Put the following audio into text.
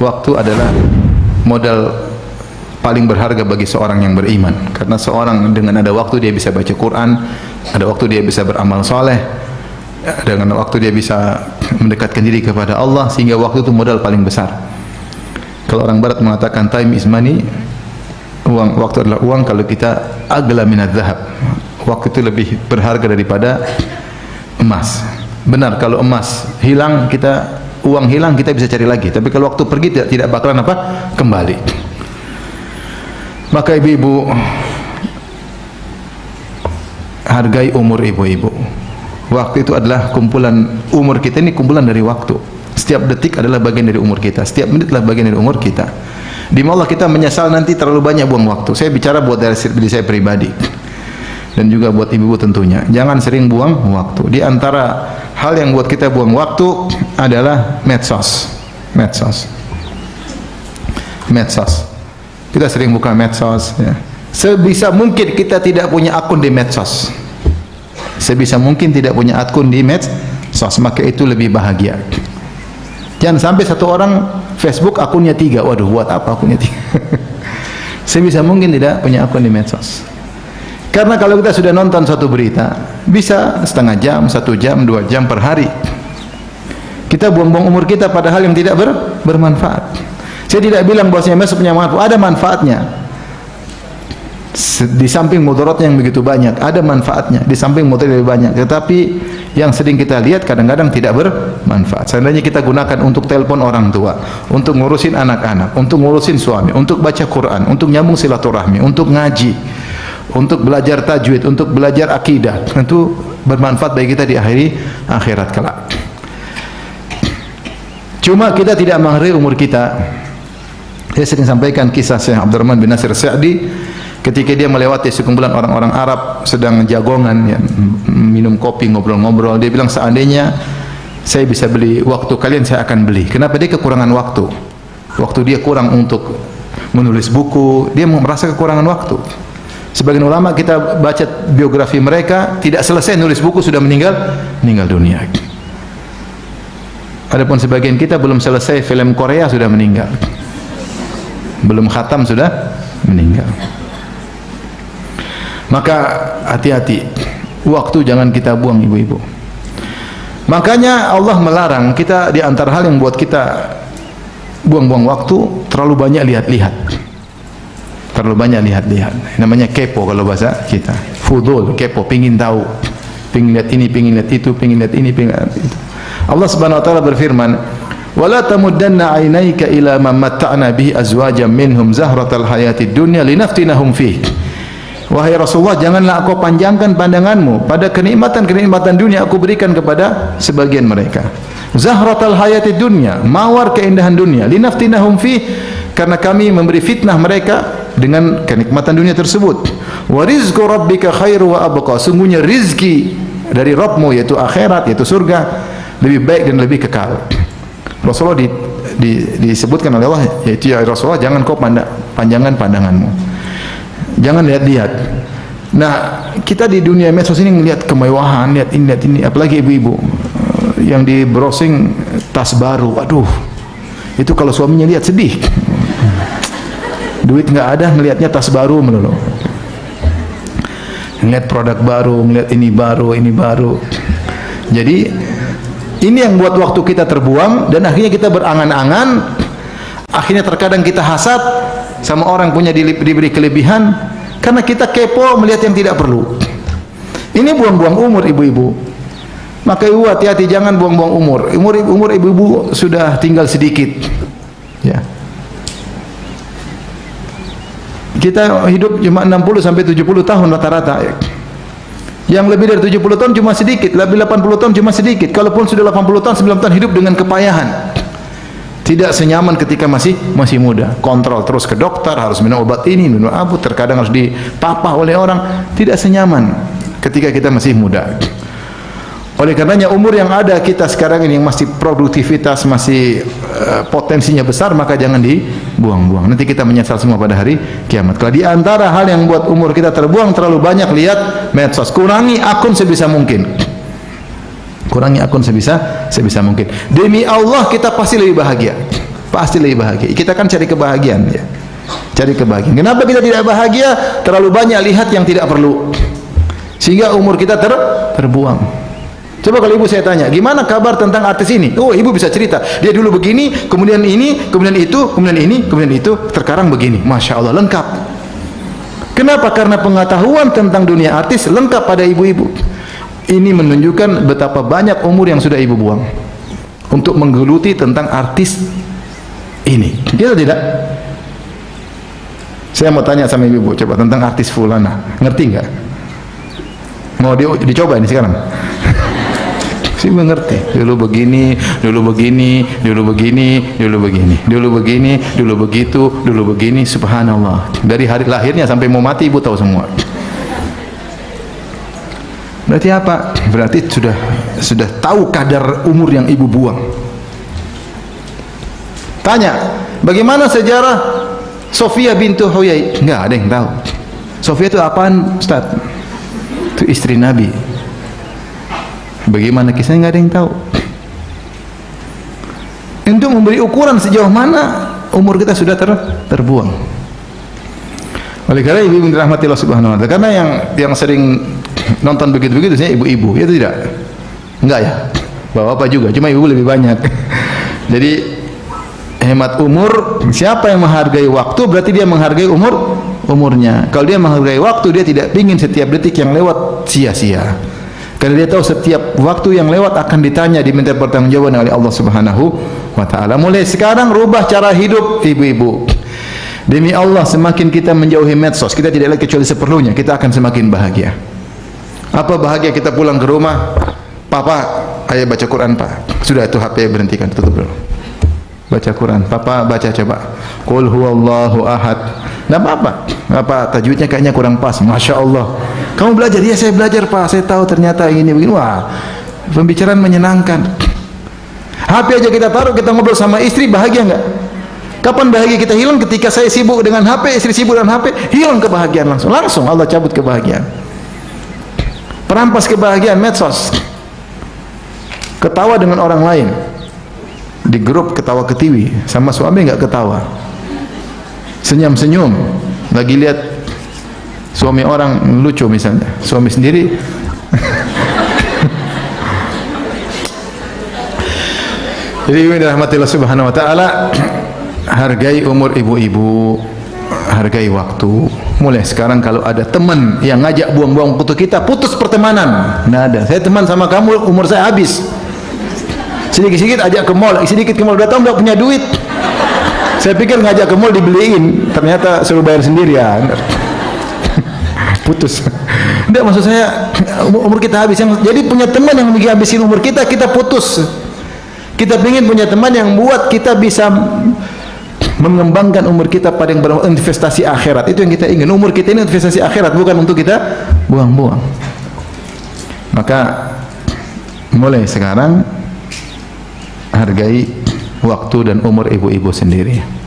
Waktu adalah modal paling berharga bagi seorang yang beriman. Karena seorang dengan ada waktu dia bisa baca Quran, ada waktu dia bisa beramal soleh, dengan waktu dia bisa mendekatkan diri kepada Allah, sehingga waktu itu modal paling besar. Kalau orang barat mengatakan time is money, waktu adalah uang. Kalau kita agla minadz zahab, waktu itu lebih berharga daripada emas. Benar, kalau emas hilang, uang hilang, kita bisa cari lagi. Tapi kalau waktu pergi tidak bakalan kembali. Maka ibu-ibu, hargai umur ibu-ibu. Waktu itu adalah kumpulan, umur kita ini kumpulan dari waktu. Setiap detik adalah bagian dari umur kita. Setiap menit adalah bagian dari umur kita. Di mana kita menyesal nanti terlalu banyak buang waktu. Saya bicara buat dari diri saya pribadi, dan juga buat ibu-ibu tentunya. Jangan sering buang waktu. Di antara hal yang buat kita buang waktu adalah medsos. Kita sering buka medsos, ya. Sebisa mungkin kita tidak punya akun di medsos. Sebisa mungkin tidak punya akun di medsos, maka itu lebih bahagia. Jangan sampai satu orang Facebook akunnya 3. Waduh, buat apa akunnya 3? Sebisa mungkin tidak punya akun di medsos. Karena kalau kita sudah nonton satu berita, bisa setengah jam, 1 jam, 2 jam per hari. Kita buang-buang umur kita pada hal yang tidak bermanfaat. Saya tidak bilang bahwasanya medsos punya manfaat, ada manfaatnya. Di samping mudaratnya yang begitu banyak, ada manfaatnya. Di samping mudaratnya lebih banyak. Tetapi yang sering kita lihat kadang-kadang tidak bermanfaat. Seandainya kita gunakan untuk telepon orang tua, untuk ngurusin anak-anak, untuk ngurusin suami, untuk baca Quran, untuk nyambung silaturahmi, untuk ngaji, untuk belajar tajwid, untuk belajar akidah, tentu bermanfaat bagi kita di akhirat kelak. Cuma kita tidak menghargai umur kita. Saya sering sampaikan kisah Syekh Abdurrahman bin Nasir Sa'di ketika dia melewati sekumpulan orang-orang Arab sedang jagongan, ya, minum kopi, ngobrol-ngobrol. Dia bilang, seandainya saya bisa beli waktu kalian, saya akan beli. Kenapa? Dia kekurangan waktu. Waktu dia kurang untuk menulis buku, dia merasa kekurangan waktu. Sebagian ulama kita baca biografi mereka, tidak selesai nulis buku sudah meninggal dunia. Adapun sebagian kita belum selesai film Korea sudah meninggal, belum khatam sudah meninggal. Maka hati-hati, waktu jangan kita buang ibu-ibu. Makanya Allah melarang kita, di antara hal yang buat kita buang-buang waktu, terlalu banyak lihat-lihat. Terlalu banyak lihat-lihat. Namanya kepo kalau bahasa kita. Fudul, kepo, pingin tahu. Pingin lihat ini, pingin lihat itu, pingin lihat ini, pingin lihat itu. Allah Subhanahu wa taala berfirman, "Wala tamuddanna 'ainaika ila ma matta'na bihi azwajan minhum zahratal hayatid dunya linaftinahum fihi." Wahai Rasulullah, janganlah engkau panjangkan pandanganmu pada kenikmatan-kenikmatan dunia aku berikan kepada sebagian mereka. Zahratal hayatid dunya, mawar keindahan dunia, linaftinahum fihi, karena kami memberi fitnah mereka dengan kenikmatan dunia tersebut. Wa rizqu rabbika khairu wa abqa, sungguhnya rizki dari Rabbmu yaitu akhirat, yaitu surga, lebih baik dan lebih kekal. Rasulullah disebutkan oleh Allah, yaitu, ya Rasulullah, jangan kau panjangkan pandanganmu, jangan lihat-lihat. Nah, kita di dunia medsos ini melihat kemewahan, lihat ini, apalagi ibu-ibu yang di browsing tas baru. Aduh, itu kalau suaminya lihat sedih. Duit nggak ada, ngelihatnya tas baru melulu. Ngelihat produk baru, ngelihat ini baru. Jadi ini yang buat waktu kita terbuang, dan akhirnya kita berangan-angan. Akhirnya terkadang kita hasad sama orang punya diberi kelebihan, karena kita kepo melihat yang tidak perlu. Ini buang-buang umur ibu-ibu. Maka ibu hati-hati, jangan buang-buang umur. Umur ibu-ibu sudah tinggal sedikit. Ya. Kita hidup cuma 60 sampai 70 tahun rata-rata. Yang lebih dari 70 tahun cuma sedikit, lebih 80 tahun cuma sedikit. Kalaupun sudah 80 tahun, 90 tahun hidup dengan kepayahan. Tidak senyaman ketika masih muda. Kontrol terus ke dokter, harus minum obat ini, minum abu, terkadang harus dipapah oleh orang. Tidak senyaman ketika kita masih muda. Oleh karenanya umur yang ada kita sekarang ini yang masih produktivitas, masih potensinya besar, maka jangan dibuang-buang. Nanti kita menyesal semua pada hari kiamat. Kalau di antara hal yang buat umur kita terbuang, terlalu banyak lihat medsos. Kurangi akun sebisa mungkin. Kurangi akun sebisa mungkin. Demi Allah kita pasti lebih bahagia. pasti lebih bahagia. Kita kan cari kebahagiaan ya. Cari kebahagiaan. Kenapa kita tidak bahagia? Terlalu banyak lihat yang tidak perlu. Sehingga umur kita terbuang. Coba kalau ibu saya tanya, gimana kabar tentang artis ini? Oh, ibu bisa cerita. Dia dulu begini, kemudian ini, kemudian itu, kemudian ini, kemudian itu, terkarang begini. Masya Allah, lengkap. Kenapa? Karena pengetahuan tentang dunia artis lengkap pada ibu-ibu. Ini menunjukkan betapa banyak umur yang sudah ibu buang untuk menggeluti tentang artis ini. Kita tidak. Saya mau tanya sama ibu, coba tentang artis fulana, ngerti nggak? Mau dicoba ini sekarang? Sih mengerti. Dulu begini, dulu begini, dulu begini, dulu begini, dulu begini, dulu begitu, dulu begini. Subhanallah. Dari hari lahirnya sampai mau mati ibu tahu semua. Berarti apa? Berarti sudah tahu kadar umur yang ibu buang. Tanya, bagaimana sejarah Sofia bintu Huyai? Enggak ada yang tahu. Sofia itu apaan, Ustaz? Itu istri Nabi. Bagaimana kisahnya? Enggak ada yang tahu. Untuk memberi ukuran sejauh mana umur kita sudah terbuang. Oleh karena ibu dirahmati Allah Subhanahu wa taala, karena yang sering nonton begitu-begitu saya ibu-ibu, ya tidak? Enggak ya? Bapak-bapak juga, cuma ibu lebih banyak. Jadi hemat umur, siapa yang menghargai waktu berarti dia menghargai umurnya. Kalau dia menghargai waktu, dia tidak ingin setiap detik yang lewat sia-sia. Karena dia tahu setiap waktu yang lewat akan ditanya, diminta pertanggungjawaban oleh Allah Subhanahu wa taala. Mulai sekarang rubah cara hidup ibu-ibu. Demi Allah, semakin kita menjauhi medsos, kita tidak lagi kecuali seperlunya, kita akan semakin bahagia. Apa bahagia kita pulang ke rumah, Papa, ayo baca Quran, Pak. Sudah itu HP berhentikan, tutup dulu. Baca Quran, Papa baca coba. Qul huwallahu ahad. Enggak apa-apa. Apa tajwidnya kayaknya kurang pas. Masya Allah. Kamu belajar? Ya saya belajar, Pak. Saya tahu ternyata ini begini. Wah, pembicaraan menyenangkan. HP aja kita taruh, kita ngobrol sama istri, bahagia enggak? Kapan bahagia kita hilang? Ketika saya sibuk dengan HP, istri sibuk dengan HP, hilang kebahagiaan langsung. Langsung Allah cabut kebahagiaan. Perampas kebahagiaan medsos. Ketawa dengan orang lain. Di grup ketawa ketiwi, sama suami enggak ketawa. Senyum-senyum. Lagi lihat suami orang lucu misalnya, suami sendiri jadi ini dirahmati Allah Subhanahu wa taala. Hargai umur ibu-ibu, hargai waktu. Mulai sekarang kalau ada teman yang ngajak buang-buang waktu kita, putus pertemanan. Nggak ada. Saya teman sama kamu, umur saya habis. Sedikit-sedikit ajak ke mall, sedikit ke mall, udah tahu nggak punya duit. Saya pikir ngajak ke mall dibeliin, ternyata suruh bayar sendiri ya. Putus. Enggak, maksud saya umur kita habis. Jadi punya teman yang menghabisin umur kita, kita putus. Kita ingin punya teman yang buat kita bisa mengembangkan umur kita pada yang berinvestasi akhirat. Itu yang kita ingin. Umur kita ini investasi akhirat, bukan untuk kita buang-buang. Maka mulai sekarang hargai waktu dan umur ibu-ibu sendiri.